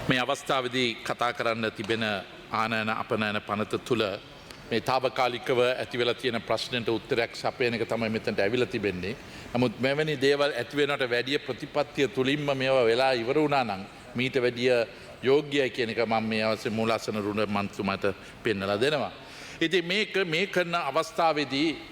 මේ අවස්ථාවේදී කතා කරන්න තිබෙන ආනයන අපනයන පනත තුළ මේ තාවකාලිකව ඇතිවෙලා තියෙන ප්‍රශ්නයට උත්තරයක් සපයන එක තමයි මෙතනට ඇවිල්ලා තිබෙන්නේ. නමුත් මෙවැනි දේවල් ඇති වෙනවට වැඩිය ප්‍රතිපත්තිය තුලින්ම මේවා වෙලා ඉවර වුණා නම් මීට වැඩිය යෝග්‍යයි කියන එක මම මේ අවස්ථේ මූලාසන රුණ මන්ත්‍රීතුමාට පෙන්නලා දෙනවා. ඉතින් මේ කරන අවස්ථාවේදී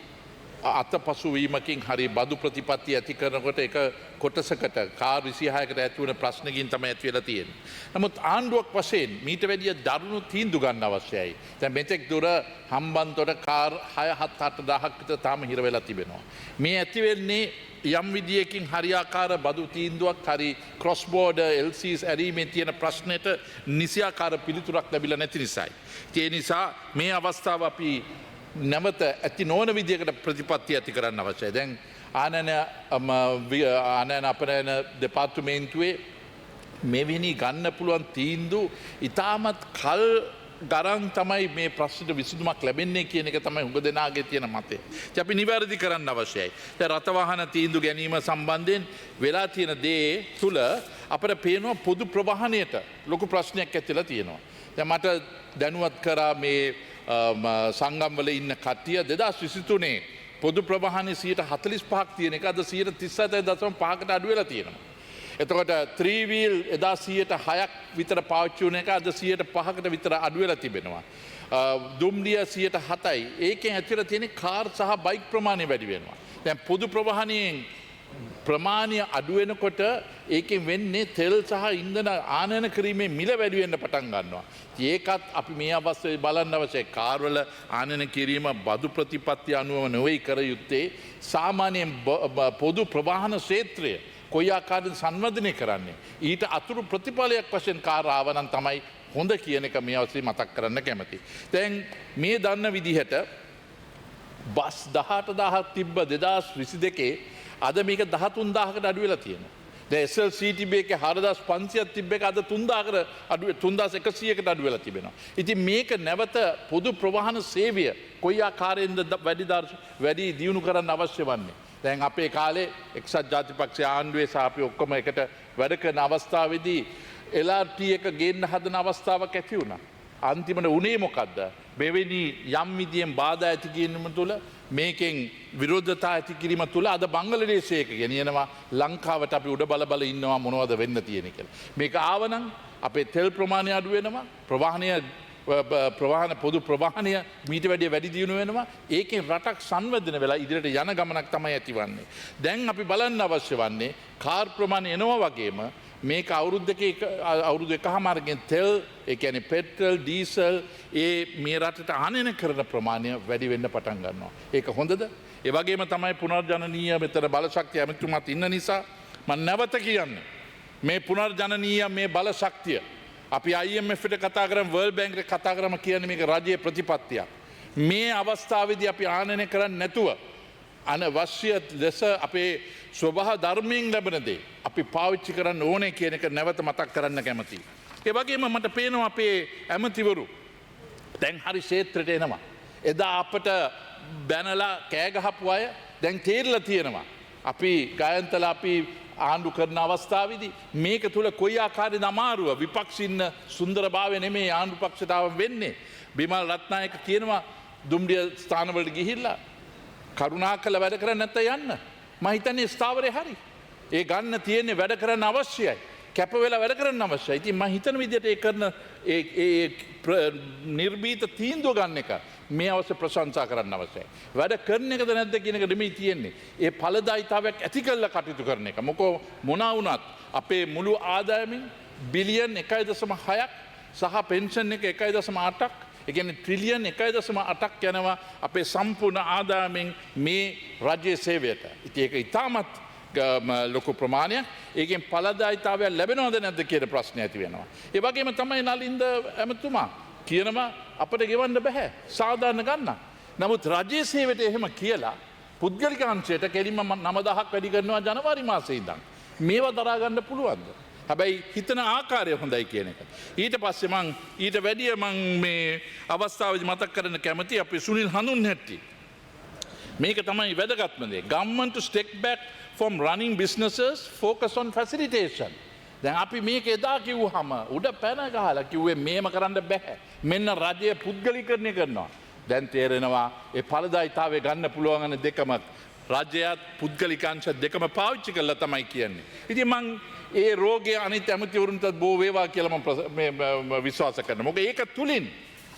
අතපසුවීමකින් හරි බදු ප්‍රතිපත්ති ඇති කරනකොට එක කොටසකට කාර් 26කට ඇති වුණ ප්‍රශ්නකින් තමයි ඇති වෙලා තියෙන්නේ. නමුත් ආණ්ඩුවක් වශයෙන් මීට වැඩිය දරුණු තීන්දුව ගන්න අවශ්‍යයි. දැන් මෙතෙක් දුර හම්බන්තොට කාර් 6-7-8000ක් විතර තාම හිර වෙලා තිබෙනවා. මේ ඇති වෙන්නේ යම් විදියකින් හරියාකාර බදු තීන්දුවක් හරි ක්‍රොස් බෝඩර් LCs ඇරීමේ තියෙන ප්‍රශ්නෙට නිසියාකාර පිළිතුරක් ලැබිලා නැති නිසායි. ඒ නිසා මේ අවස්ථාව අපි නැවත ඇති නොවන විදියකට ප්‍රතිපත්ති ඇති කරන්න අවශ්‍යයි. දැන් ආනයන අපනයන දෙපාර්තමේන්තුවේ මෙවැනි ගන්න පුළුවන් තීන්දුව ඉතාමත් කල් ගරන් තමයි මේ ප්‍රශ්නට විසඳුමක් ලැබෙන්නේ කියන එක තමයි හුඟ දෙනාගේ තියෙන මතය. ඉතින් අපි නිවැරදි කරන්න අවශ්‍යයි. දැන් රථවාහන තීන්දුව ගැනීම සම්බන්ධයෙන් වෙලා තියෙන දේ තුල අපිට පේනවා පොදු ප්‍රවාහනයට ලොකු ප්‍රශ්නයක් ඇතිලා තියෙනවා. දැන් මට දැනුවත් කරා මේ සංගම්වල ඉන්න කට්ටිය 2023 පොදු ප්‍රවාහනයේ 45% තියෙන එක අද 37.5කට අඩු වෙලා තියෙනවා. එතකොට 3 wheel එදා 106ක් විතර පාවිච්චි වුණ එක අද 105කට විතර අඩු වෙලා තිබෙනවා. දුම්රිය 107යි. ඒකෙන් ඇතුළත තියෙන කාර් සහ බයික් ප්‍රමාණය වැඩි වෙනවා. දැන් පොදු ප්‍රවාහනයෙන් ප්‍රමාණය අඩු වෙනකොට ඒකෙන් වෙන්නේ තෙල් සහ ඉන්ධන ආනයන කිරීමේ මිල වැඩි වෙන්න පටන් ගන්නවා. ඒකත් අපි මේ අවස්ථාවේ බලන්න අවශ්‍යයි. කාර්වල ආනයන කිරීම බදු ප්‍රතිපත්ති අනුව නොවේ කර යුත්තේ සාමාන්‍යයෙන් පොදු ප්‍රවාහන ක්ෂේත්‍රය කොයි ආකාරයෙන් සංවර්ධනය කරන්නේ. ඊට අතුරු ප්‍රතිඵලයක් වශයෙන් කාර් ආවනම් තමයි හොඳ කියන එක මේ අවස්ථාවේ මතක් කරන්න කැමතියි. දැන් මේ දන්න විදිහට බස් 18000ක් තිබ්බ 2022 අද මේක 13000කට අඩු වෙලා තියෙනවා. දැන් SLCTB එකේ 4500ක් තිබ්බ එක අද 3000කට අඩු 3100කට අඩු වෙලා තිබෙනවා. ඉතින් මේක නැවත පොදු ප්‍රවාහන සේවය කොයි ආකාරයෙන්ද වැඩි දියුණු කරන්න අවශ්‍ය වන්නේ. දැන් අපේ කාලේ එක්සත් ජාතිපක්ෂ ආණ්ඩුවේ සහ අපි ඔක්කොම එකට වැඩ කරන අවස්ථාවේදී LRT එක ගේන්න හදන අවස්ථාවක් ඇති වුණා. අන්තිමට උනේ මොකද්ද? මෙවැනි යම් විදියෙන් බාධා ඇති කිරීම තුළ මේකෙන් විරෝධතා ඇති කිරීම තුළ අද බංගලදේශයක ගෙනියනවා ලංකාවට අපි උඩ බල ඉන්නවා මොනවද වෙන්න තියෙන කියලා. මේක ආවනම් අපේ තෙල් ප්‍රමාණය අඩු වෙනවා, ප්‍රවාහන පොදු ප්‍රවාහනය මීට වැඩිය වැඩි දියුණු වෙනවා. ඒකෙන් රටක් සංවර්ධන වෙලා ඉදිරියට යන ගමනක් තමයි ඇතිවන්නේ. දැන් අපි බලන්න අවශ්‍ය වන්නේ කාර් ප්‍රමාණය එනවා වගේම මේක අවුරුදු එකහමාරකින් තෙල් ඒ කියන්නේ පෙට්‍රල් ඩීසල් මේ රටට ආනයන කරන ප්‍රමාණය වැඩි වෙන්න පටන් ගන්නවා. ඒක හොඳද? ඒ වගේම තමයි පුනර්ජනනීය මෙතන බලශක්තිය ඇමතුමත් ඉන්න නිසා මම නැවත කියන්නේ මේ පුනර්ජනනීය මේ බලශක්තිය අපි IMF එකට කතා කරමු World Bank එකට කතා කරමු කියන්නේ මේක රජයේ ප්‍රතිපත්තියක්. මේ අවස්ථාවේදී අපි ආනයන කරන්නේ නැතුව අනවශ්‍ය ලෙස අපේ ස්වභාව ධර්මයෙන් ලැබෙන දේ අපි පාවිච්චි කරන්න ඕනේ කියන එක නැවත මතක් කරන්න කැමතියි. ඒ වගේම මට පේනවා අපේ ඇමතිවරු දැන් හරි ක්ෂේත්‍රයට එනවා. එදා අපට බැනලා කෑ ගහපු අය දැන් තේරලා තියෙනවා. අපි ගයන්තලා අපි ආණ්ඩු කරන අවස්ථාවේදී මේක තුල කොයි ආකාරයේද අමාරුව විපක්ෂින්න සුන්දරභාවය නෙමේ ආණ්ඩු පක්ෂතාව වෙන්නේ. බිමල් රත්නායක කියනවා දුම්රිය ස්ථානවලට ගිහිල්ලා කරුණාකර වැඩ කරන්න නැත්නම් යන්න. මම හිතන්නේ ස්ථාවරේ හරි. ඒ ගන්න තියෙන්නේ වැඩ කරන්න අවශ්‍යයි. කැප වෙලා වැඩ කරන්න අවශ්‍යයි. ඉතින් මම හිතන විදිහට ඒ කරන නිර්භීත තීන්දුව ගන්න එක මේ අවශ්‍ය ප්‍රශංසා කරන්න අවශ්‍යයි. වැඩ කරන එකද නැද්ද කියන එක නෙමෙයි තියෙන්නේ. ඒ ඵලදායීතාවයක් ඇති කරලා කටයුතු කරන එක. මොකෝ මොනවා වුණත් අපේ මුළු ආදායමෙන් බිලියන් 1.6ක් සහ පෙන්ෂන් එක 1.8ක් ඒ කියන්නේ ට්‍රිලියන් 1.8ක් යනවා අපේ සම්පූර්ණ ආදායමෙන් මේ රාජ්‍ය සේවයට. ඉතින් ඒක ඉතාමත් ලොකු ප්‍රමාණයක්. ඒකෙන් ඵලදායීතාවය ලැබෙනවද නැද්ද කියන ප්‍රශ්නය ඇති වෙනවා. ඒ වගේම තමයි නලින්ද ඇමතුමා කියනවා අපිට ගෙවන්න බෑ සාධාරණ ගන්න. නමුත් රාජ්‍ය සේවයට එහෙම කියලා පුද්ගලික අංශයට කෙලින්ම 9000ක් වැඩි කරනවා ජනවාරි මාසයේ ඉඳන්. මේවා දරා ගන්න පුළුවන්ද? හැබැයි හිතන ආකාරය හොඳයි කියන එක. ඊට පස්සේ ඊට වැඩිය මේ අවස්ථාවේදී මතක් කරන්න කැමති අපේ සුනිල් හඳුන්හැට්ටි. මේක තමයි වැදගත්ම දේ. Government to step back from running businesses, focus on facilitation. දැන් අපි මේක එදා කිව්වහම උඩ පැන ගහලා කිව්වේ මේම කරන්න බෑ. මෙන්න රජය පුද්ගලීකරණය කරනවා. දැන් තේරෙනවා ඒ ඵලදායීතාවය ගන්න පුළුවන් අන දෙකම රජයත් පුද්ගලිකාංශ දෙකම පාවිච්චි කරලා තමයි කියන්නේ. ඉතින් මං ඒ රෝගය අනිත් ඇමතිවරුන්ටත් බෝ වේවා කියලා මම විශ්වාස කරනවා. මොකද ඒක තුලින්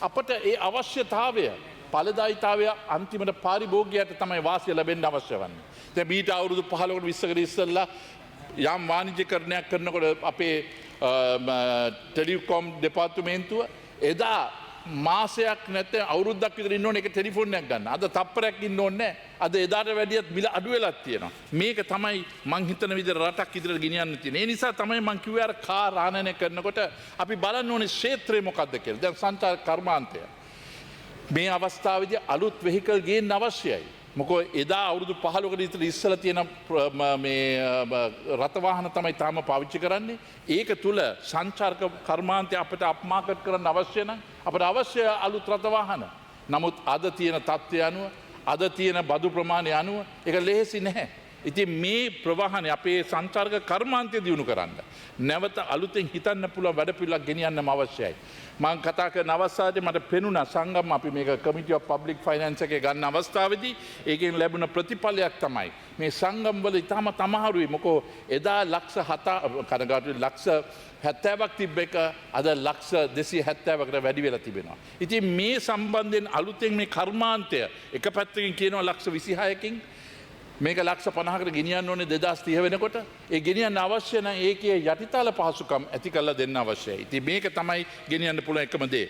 අපට ඒ අවශ්‍යතාවය ඵලදායීතාවය අන්තිමට පාරිභෝගිකයට තමයි වාසිය ලැබෙන්න අවශ්‍ය වන්නේ. දැන් මීට අවුරුදු 15කට 20කට ඉස්සෙල්ලා යම් වාණිජ්‍යකරණයක් කරනකොට අපේ ටෙලිකොම් දෙපාර්තමේන්තුව එදා මාසයක් නැත්නම් අවුරුද්දක් විතර ඉන්න ඕනේ ඒක ටෙලිෆෝන් එකක් ගන්න. අද තප්පරයක් ඉන්න ඕනේ නැහැ. අද එදාට වැඩියත් මිල අඩු වෙලක් තියෙනවා. මේක තමයි මං හිතන විදිහට රටක් ඉදිරියට ගෙනියන්න තියෙන්නේ. ඒ නිසා තමයි මං කිව්වේ අර කාර් ආනයනය කරනකොට අපි බලන්න ඕනේ ක්ෂේත්‍රය මොකක්ද කියලා. දැන් සංචාරක කර්මාන්තය. මේ අවස්ථාවේදී අලුත් වෙහිකල් ගේන්න අවශ්‍යයි. මොකද එදා අවුරුදු 15කට විතර ඉස්සලා තියෙන මේ රථවාහන තමයි තාම පාවිච්චි කරන්නේ. ඒක තුල සංචාරක කර්මාන්තය අපිට අප්මාකට් කරන්න අවශ්‍ය නම් අපිට අවශ්‍ය අලුත් රථවාහන. නමුත් අද තියෙන තත්ත්වය අනුව අද තියෙන බදු ප්‍රමාණය අනුව ඒක ලෙහෙසි නැහැ. ඉතින් මේ ප්‍රවාහනය අපේ සංචාරක කර්මාන්තය දියුණු කරන්න නැවත අලුතෙන් හිතන්න පුළුවන් වැඩ පිළිවෙලක් ගෙනියන්නම අවශ්‍යයි. මම කතා කරන අවස්ථාවේ මට පෙනුණා සංගම් අපි මේක කමිටි ඔෆ් පබ්ලික් ෆයිනෑන්ස් එකේ ගන්න අවස්ථාවේදී ඒකෙන් ලැබුණ ප්‍රතිඵලයක් තමයි මේ සංගම් වල ඉතාම අමාරුයි. මොකෝ එදා ලක්ෂ 7 කනගාටුයි ලක්ෂ 70ක් තිබ්බ එක අද ලක්ෂ 270කට වැඩි වෙලා තිබෙනවා. ඉතින් මේ සම්බන්ධයෙන් අලුතෙන් මේ කර්මාන්තය එක පැත්තකින් කියනවා ලක්ෂ 26කින් මේක ලක්ෂ 50කට ගෙනියන්න ඕනේ 2030 වෙනකොට. ඒ ගෙනියන්න අවශ්‍ය නම් ඒකේ යටිතල පහසුකම් ඇති කරලා දෙන්න අවශ්‍යයි. ඉතින් මේක තමයි ගෙනියන්න පුළුවන් එකම දේ.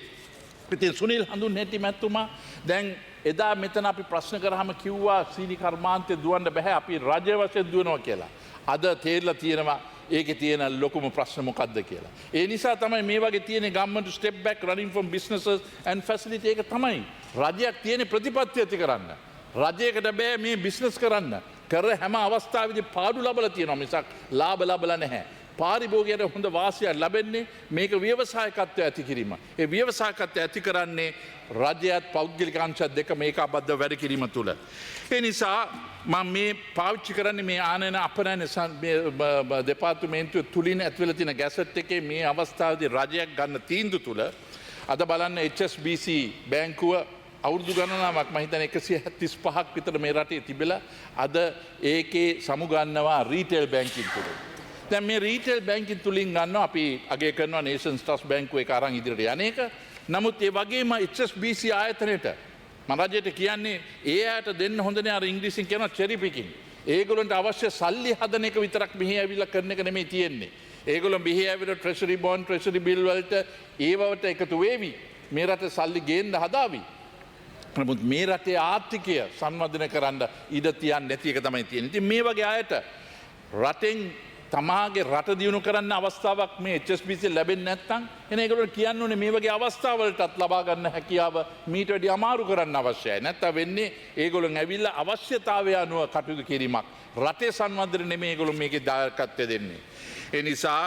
ඉතින් සුනිල් හඳුන්නෙටි මැතිතුමා දැන් එදා මෙතන අපි ප්‍රශ්න කරාම කිව්වා සීනි කර්මාන්තය දුවන්න බෑ අපි රජය වශයෙන් දුවනවා කියලා. අද තේරලා තියෙනවා ඒකේ තියෙන ලොකුම ප්‍රශ්න මොකක්ද කියලා. ඒ නිසා තමයි මේ වගේ තියෙන government to step back running from businesses and facility එක තමයි රජයක් තියෙන ප්‍රතිපත්ති ඇති කරන්න. රජයකට බෑ මේ බිස්නස් කරන්න. කර හැම අවස්ථාවේදී පාඩු ලබලා තියෙනවා මිසක් ලාභ ලබලා නැහැ. පාරිභෝගිකයට හොඳ වාසියක් ලැබෙන්නේ මේක ව්‍යවසායකත්වය ඇති කිරීම. ඒ ව්‍යවසායකත්වය ඇති කරන්නේ රජයත් පෞද්ගලික අංශත් දෙක මේකාබද්ධව වැඩ කිරීම තුළ. ඒ නිසා මම මේ පාවිච්චි කරන්නේ මේ ආනයන අපනයන දෙපාර්තමේන්තුව තුලින් ඇතුළේ තියෙන ගැසට් එකේ මේ අවස්ථාවේදී රජයක් ගන්න තීන්දුව තුළ අද බලන්න HSBC බැංකුව අවුරුදු ගණනාවක් මම හිතන්නේ 135ක් විතර මේ රටේ තිබිලා අද ඒකේ සමුගන්නවා රීටේල් බැංකින් තුලින්. දැන් මේ රීටේල් බැංකින් තුලින් ගන්නවා අපි අගය කරනවා නේෂන්ස් ට්‍රස්ට් බැංකුව ඒක අරන් ඉදිරියට යන්නේක. නමුත් ඒ වගේම HSBC ආයතනයට මම රජයට කියන්නේ ඒ අයට දෙන්න හොඳ නෑ අර ඉංග්‍රීසියෙන් කියනවා චෙරි පිකින්. ඒගොල්ලන්ට අවශ්‍ය සල්ලි හදන එක විතරක් මෙහි ඇවිල්ලා කරන එක නෙමෙයි තියෙන්නේ. ඒගොල්ලෝ මෙහි ඇවිල්ලා ට්‍රෙෂරි බොන්ඩ් ට්‍රෙෂරි බිල් වලට ඒවට එකතු වෙවි. මේ රටේ සල්ලි ගේන්න හදාවි. නමුත් මේ රටේ ආර්ථිකය සංවර්ධනය කරන්න ඉඩ තියන්නේ නැති එක තමයි තියෙන්නේ. ඉතින් මේ වගේ අයට රටෙන් තමාගේ රට දියුණු කරන්න අවස්ථාවක් මේ HSBC ලැබෙන්නේ නැත්නම් එන ඒගොල්ලෝ කියන්න ඕනේ මේ වගේ අවස්ථාවලටත් ලබා ගන්න හැකියාව මීට වැඩි අමාරු කරන්න අවශ්‍යයි. නැත්නම් වෙන්නේ ඒගොල්ලන් ඇවිල්ලා අවශ්‍යතාවය අනුව කටයුතු කිරීමක්. රටේ සංවර්ධනය නෙමෙයි ඒගොල්ලෝ මේකේ දායකත්වය දෙන්නේ. ඒ නිසා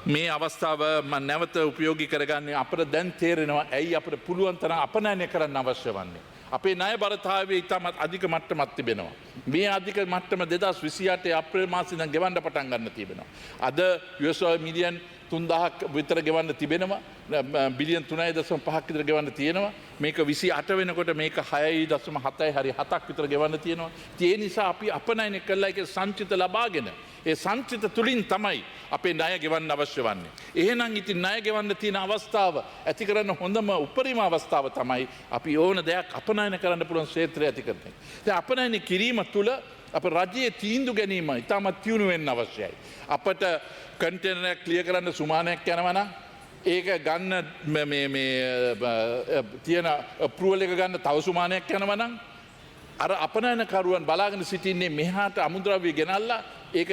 මේ අවස්ථාව මම නැවත උපයෝගී කරගන්නේ අපිට දැන් තේරෙනවා ඇයි අපිට පුළුවන් තරම් අපනයනය කරන්න අවශ්‍ය වන්නේ. අපේ ණය බරතාවයේ ඉතාමත් අධික මට්ටමක් තිබෙනවා. මේ අධික මට්ටම 2028 අප්‍රේල් මාසයේ ඉඳන් ගෙවන්න පටන් ගන්න තිබෙනවා. අද US මිලියන් 3000ක් විතර ගෙවන්න තිබෙනවා. බිලියන් 3.5ක් විතර ගෙවන්න තියෙනවා. මේක 28 වෙනකොට මේක 6.7 හරි 7ක් විතර ගෙවන්න තියෙනවා. ඒ නිසා අපි අපනයනය කළා ඒක සංචිත ලබාගෙන ඒ සංචිත තුලින් තමයි අපේ ණය ගෙවන්න අවශ්‍ය වන්නේ. එහෙනම් ඉතින් ණය ගෙවන්න තියෙන අවස්ථාව ඇති කරන හොඳම උපරිම අවස්ථාව තමයි අපි ඕන දෙයක් අපනයන කරන්න පුළුවන් ක්ෂේත්‍රය ඇති කරන එක. දැන් අපනයන කිරීම තුළ අප රජයේ තීන්දුව ගැනීම ඉතාමත් තියුණු වෙන්න අවශ්‍යයි. අපට කන්ටේනර් එක ක්ලියර් කරන්න සුමානයක් යනවා නම් ඒක ගන්න මේ තියෙන අප්‍රූවල් එක ගන්න තව සුමානයක් යනවා නම් අර අපනයනකරුවන් බලාගෙන සිටින්නේ මෙහාට අමුද්‍රව්‍ය ගෙනල්ලා ඒක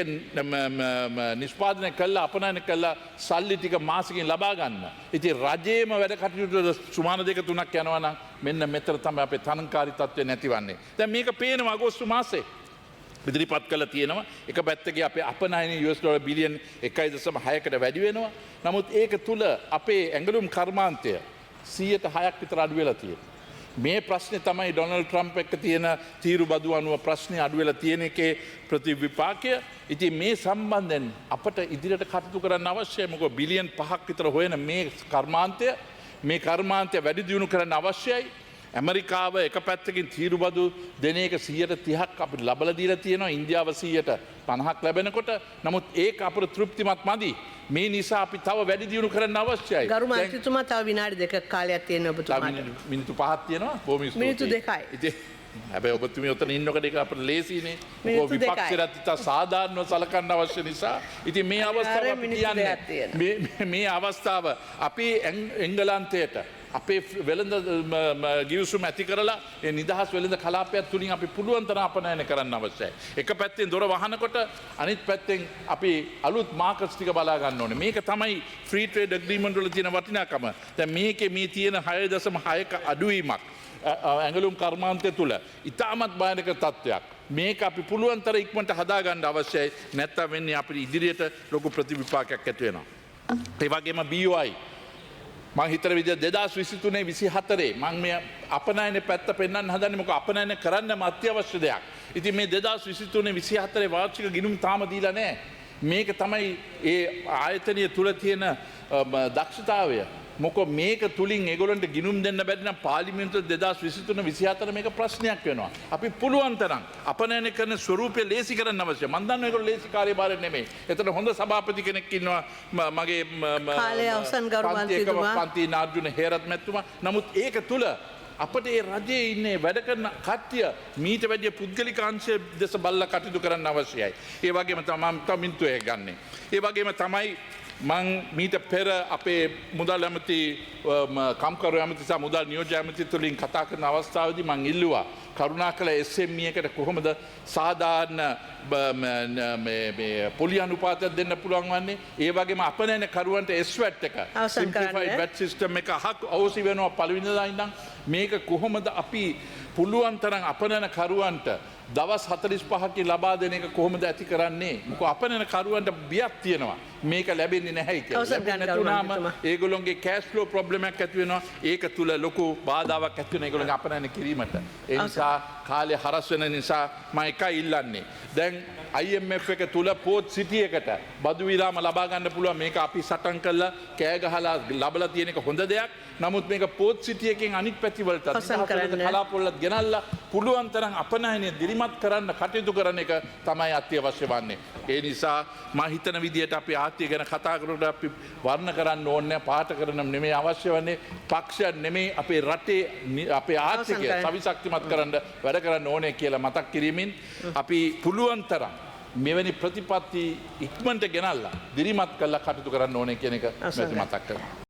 නිෂ්පාදනය කළා අපනයන කළා සල්ලි ටික මාසෙකින් ලබා ගන්න. ඉතින් රජයේම වැඩ කටයුතු සුමාන දෙක තුනක් යනවා නම් මෙන්න මෙතන තමයි අපේ තනංකාරී තත්ත්වය නැතිවන්නේ. දැන් මේක පේනවා අගෝස්තු මාසේ ඉදිරිපත් කළා තියෙනවා. එක පැත්තකේ අපේ අපනයන US ඩොලර් බිලියන් 1.6කට වැඩි වෙනවා. නමුත් ඒක තුල අපේ ඇඟලුම් කර්මාන්තය 106ක් විතර අඩු වෙලා තියෙනවා. මේ ප්‍රශ්නේ තමයි ඩොනල්ඩ් ට්‍රම්ප් එක්ක තියෙන තීරු බදු අනුව ප්‍රශ්නේ අඩු වෙලා තියෙන එකේ ප්‍රතිවිපාකය. ඉතින් මේ සම්බන්ධයෙන් අපට ඉදිරියට කටයුතු කරන්න අවශ්‍යයි. මොකද බිලියන් 5ක් විතර හොයන මේ කර්මාන්තය වැඩි දියුණු කරන්න අවශ්‍යයි. ඇමරිකාව එක පැත්තකින් තීරු බදු දෙන එක 130ක් අපිට ලබලා දීලා තියෙනවා. ඉන්දියාව 150ක් ලැබෙනකොට නමුත් ඒක අපට තෘප්තිමත් මදි. මේ නිසා අපි තව වැඩි දියුණු කරන්න අවශ්‍යයි. ගරු මන්ත්‍රීතුමා තව විනාඩි 2ක කාලයක් තියෙනවා ඔබතුමාට. මිනිත්තු 5ක් තියෙනවා. බොහොම ස්තුතියි. මිනිත්තු 2යි. ඉතින් හැබැයි ඔබතුමිය ඔතන ඉන්නකොට ඒක අපිට ලේසියිනේ. ඔබ විපක්ෂයට ඉතා සාධාරණව සලකන්න අවශ්‍ය නිසා. ඉතින් මේ අවස්ථාව අපි කියන්නේ මේ අවස්ථාව අපි එංගලන්තයට අපේ වෙළඳ ගිවිසුම ඇති කරලා ඒ නිදහස් වෙළඳ කලාපයක් තුලින් අපි පුළුවන් තරම් අපනයන කරන්න අවශ්‍යයි. එක පැත්තෙන් දොර වහනකොට අනිත් පැත්තෙන් අපි අලුත් මාකට්ස් ටික බලා ගන්න ඕනේ. මේක තමයි ෆ්‍රී ට්‍රේඩ් ඇග්‍රීමන්ට් වල තියෙන වටිනාකම. දැන් මේකේ මේ තියෙන 6.6ක අඩුවීමක් ඇඟලුම් කර්මාන්තය තුළ ඉතාමත් භයානක තත්ත්වයක්. මේක අපි පුළුවන් තරම් ඉක්මනට හදාගන්න අවශ්‍යයි. නැත්නම් වෙන්නේ අපිට ඉදිරියට ලොකු ප්‍රතිවිපාකයක් ඇති වෙනවා. ඒ වගේම BOI මං හිතන විදිහට 2023 24 මං මේ අපනයන පැත්ත පෙන්වන්න හදන්නේ මොකද අපනයන කරන්නම අත්‍යවශ්‍ය දෙයක්. ඉතින් මේ 2023 24 වාර්ෂික ගිණුම් තාම දීලා නැහැ. මේක තමයි ඒ ආයතනය තුල තියෙන දක්ෂතාවය. මොකද මේක තුලින් ඒගොල්ලන්ට ගිණුම් දෙන්න බැරි නම් පාර්ලිමේන්තුව 2023 24 මේක ප්‍රශ්නයක් වෙනවා. අපි පුළුවන් තරම් අපනයන කරන ස්වරූපය ලේසි කරන්න අවශ්‍යයි. මම දන්නවා ඒගොල්ලෝ ලේසි කාර්යභාරයක් නෙමෙයි. එතන හොඳ සභාපති කෙනෙක් ඉන්නවා මගේ කාලය අවසන් ගරු මන්ත්‍රීතුමා පන්ති නාර්ජුන හේරත් මැතිතුමා. නමුත් ඒක තුල අපට ඒ රජයේ ඉන්නේ වැඩ කරන කට්ටිය මීට වැඩිය පුද්ගලික අංශය දෙස බලලා කටයුතු කරන්න අවශ්‍යයි. ඒ වගේම තමයි මින්තුවේ ගන්නෙ. ඒ වගේම තමයි මං මීට පෙර අපේ මුදල් ඇමති කම්කරු ඇමති සහ මුදල් නියෝජ්‍ය ඇමති තුලින් කතා කරන අවස්ථාවේදී මං ඉල්ලුවා කරුණාකර SME එකට කොහොමද සාධාරණ මේ පොලි අනුපාතයක් දෙන්න පුළුවන් වන්නේ. ඒ වගේම අපනයන කරුවන්ට SWAT එක simplified VAT system එක අවශ්‍ය වෙනවා පළවෙනිදා ඉඳන්. මේක කොහොමද අපි පුළුවන් තරම් අපනයන කරුවන්ට දවස් 45කින් ලබා දෙන එක කොහොමද ඇති කරන්නේ? මොකද අපනයන කරුවන්ට බියක් තියෙනවා. මේක ලැබෙන්නේ නැහැ කියලා. නැතුණාම ඒගොල්ලොන්ගේ cash flow problem එකක් ඇති වෙනවා. ඒක තුල ලොකු බාධාවක් ඇති වෙනවා ඒගොල්ලන්ගේ අපනයන කිරීමට. ඒ නිසා කාලේ හරස් වෙන නිසා මම එකයි ඉල්ලන්නේ. දැන් IMF එක තුල පෝට් සිටි එකට බදු විරාම ලබා ගන්න පුළුවන්. මේක අපි සටන් කළා කෑ ගහලා ලබලා තියෙන එක හොඳ දෙයක්. නමුත් මේක පෝට් සිටි එකෙන් අනිත් පැති වලට කලාපවලට ගෙනල්ලා පුළුවන් තරම් අපනයනය දිරිමත් කරන්න කටයුතු කරන එක තමයි අත්‍යවශ්‍ය වන්නේ. ඒ නිසා මම හිතන විදිහට අපි ආර්ථිකය ගැන කතා කරනකොට අපි වර්ණ කරන්න ඕනේ පාට කරන නෙමෙයි අවශ්‍ය වන්නේ පක්ෂ නෙමෙයි අපේ රටේ අපේ ආර්ථිකය සවිශක්තිමත් කරන්න වැඩ කරන්න ඕනේ කියලා මතක් කිරීමෙන් අපි පුළුවන් තරම් මෙවැනි ප්‍රතිපත්ති ඉක්මනට ගෙනල්ලා දිරිමත් කරලා කටයුතු කරන්න ඕනේ කියන එක මතක් කරනවා.